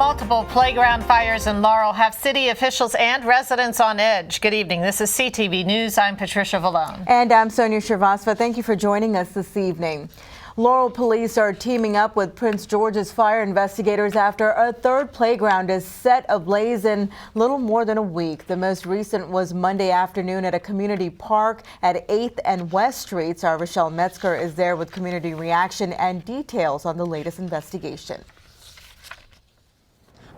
Multiple playground fires in Laurel have city officials and residents on edge. Good evening. This is CTV News. I'm Patricia Vallone. And I'm Sonia Shrivastava. Thank you for joining us this evening. Laurel police are teaming up with Prince George's fire investigators after a third playground is set ablaze in little more than a week. The most recent was Monday afternoon at a community park at 8th and West Streets. Our Rochelle Metzger is there with community reaction and details on the latest investigation.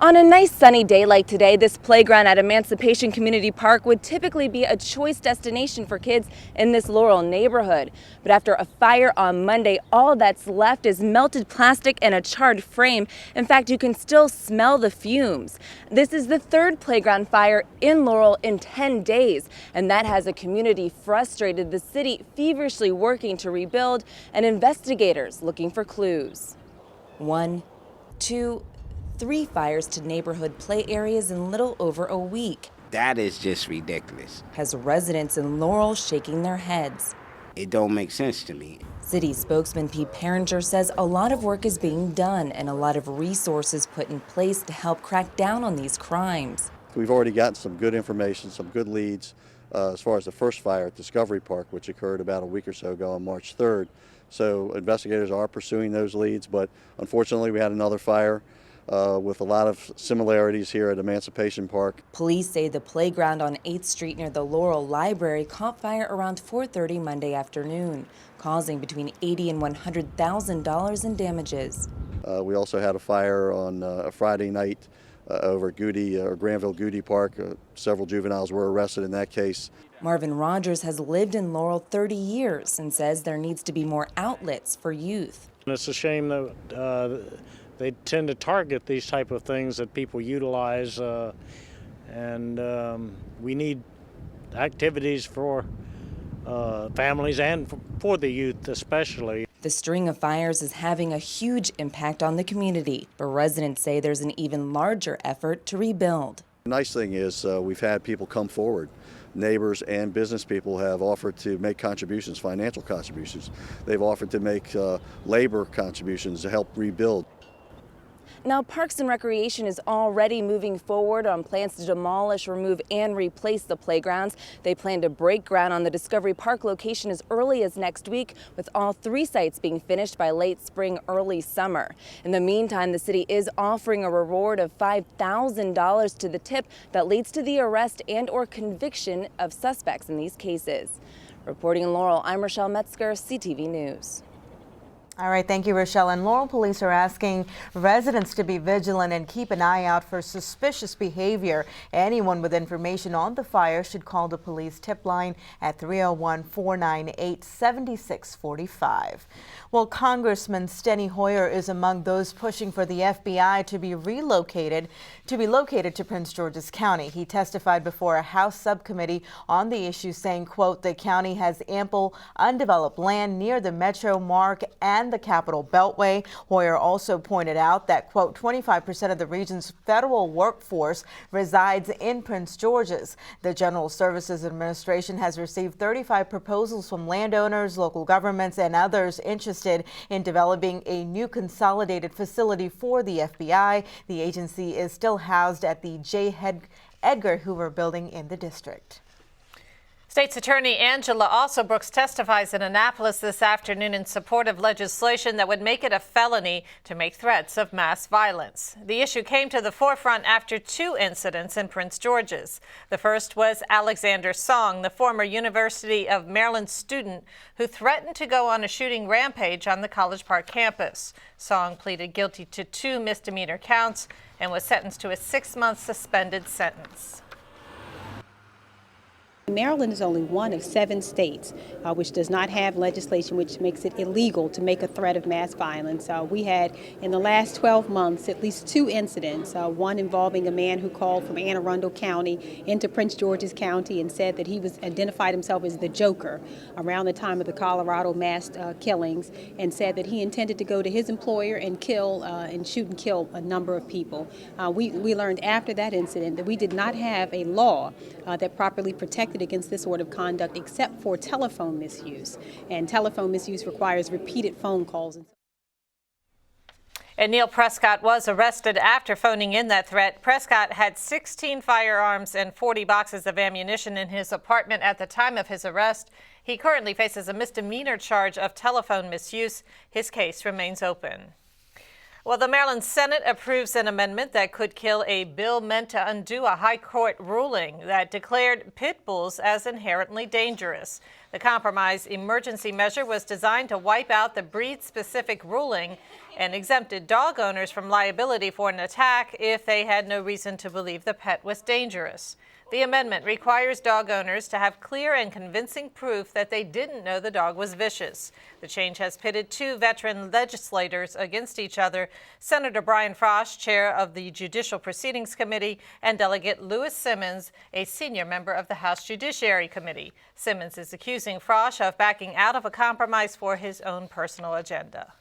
On a nice sunny day like today, this playground at Emancipation Community Park would typically be a choice destination for kids in this Laurel neighborhood. But after a fire on Monday, all that's left is melted plastic and a charred frame. In fact, you can still smell the fumes. This is the third playground fire in Laurel in 10 days, and that has a community frustrated, the city feverishly working to rebuild, and investigators looking for clues. 1, 2, 3 fires to neighborhood play areas in little over a week. That is just ridiculous. Has residents in Laurel shaking their heads. It don't make sense to me. City spokesman Pete Perringer says a lot of work is being done and a lot of resources put in place to help crack down on these crimes. We've already gotten some good information, some good leads as far as the first fire at Discovery Park, which occurred about a week or so ago on March 3rd. So investigators are pursuing those leads, but unfortunately we had another fire with a lot of similarities here at Emancipation Park. Police say the playground on 8th Street near the Laurel Library caught fire around 4:30 Monday afternoon, causing between $80,000 and $100,000 in damages. We also had a fire on a Friday night over at Granville Goody Park. Several juveniles were arrested in that case. Marvin Rogers has lived in Laurel 30 years and says there needs to be more outlets for youth. It's a shame that they tend to target these type of things that people utilize, and we need activities for families and for the youth especially. The string of fires is having a huge impact on the community, but residents say there's an even larger effort to rebuild. The nice thing is we've had people come forward. Neighbors and business people have offered to make contributions, financial contributions. They've offered to make labor contributions to help rebuild. Now, Parks and Recreation is already moving forward on plans to demolish, remove, and replace the playgrounds. They plan to break ground on the Discovery Park location as early as next week, with all 3 sites being finished by late spring, early summer. In the meantime, the city is offering a reward of $5,000 to the tip that leads to the arrest and/or conviction of suspects in these cases. Reporting in Laurel, I'm Rochelle Metzger, CTV News. All right, thank you, Rochelle. And Laurel police are asking residents to be vigilant and keep an eye out for suspicious behavior. Anyone with information on the fire should call the police tip line at 301-498-7645. Well, Congressman Steny Hoyer is among those pushing for the FBI to be located to Prince George's County. He testified before a House subcommittee on the issue, saying, quote, the county has ample undeveloped land near the Metro Mark and the Capitol Beltway. Hoyer also pointed out that, quote, 25% of the region's federal workforce resides in Prince George's. The General Services Administration has received 35 proposals from landowners, local governments, and others interested in developing a new consolidated facility for the FBI. The agency is still housed at the J. Edgar Hoover building in the district. State's Attorney Angela Alsobrooks testifies in Annapolis this afternoon in support of legislation that would make it a felony to make threats of mass violence. The issue came to the forefront after 2 incidents in Prince George's. The first was Alexander Song, the former University of Maryland student who threatened to go on a shooting rampage on the College Park campus. Song pleaded guilty to 2 misdemeanor counts and was sentenced to a 6-month suspended sentence. Maryland is only one of 7 states which does not have legislation which makes it illegal to make a threat of mass violence. We had in the last 12 months at least 2 incidents, one involving a man who called from Anne Arundel County into Prince George's County and said that he was identified himself as the Joker around the time of the Colorado mass killings, and said that he intended to go to his employer and shoot and kill a number of people. We learned after that incident that we did not have a law that properly protected against this sort of conduct except for telephone misuse. And telephone misuse requires repeated phone calls. And Neil Prescott was arrested after phoning in that threat. Prescott had 16 firearms and 40 boxes of ammunition in his apartment at the time of his arrest. He currently faces a misdemeanor charge of telephone misuse. His case remains open. Well, the Maryland Senate approves an amendment that could kill a bill meant to undo a high court ruling that declared pit bulls as inherently dangerous. The compromise emergency measure was designed to wipe out the breed-specific ruling and exempted dog owners from liability for an attack if they had no reason to believe the pet was dangerous. The amendment requires dog owners to have clear and convincing proof that they didn't know the dog was vicious. The change has pitted two veteran legislators against each other. Senator Brian Frosch, chair of the Judicial Proceedings Committee, and Delegate Lewis Simmons, a senior member of the House Judiciary Committee. Simmons is accusing Frosch of backing out of a compromise for his own personal agenda.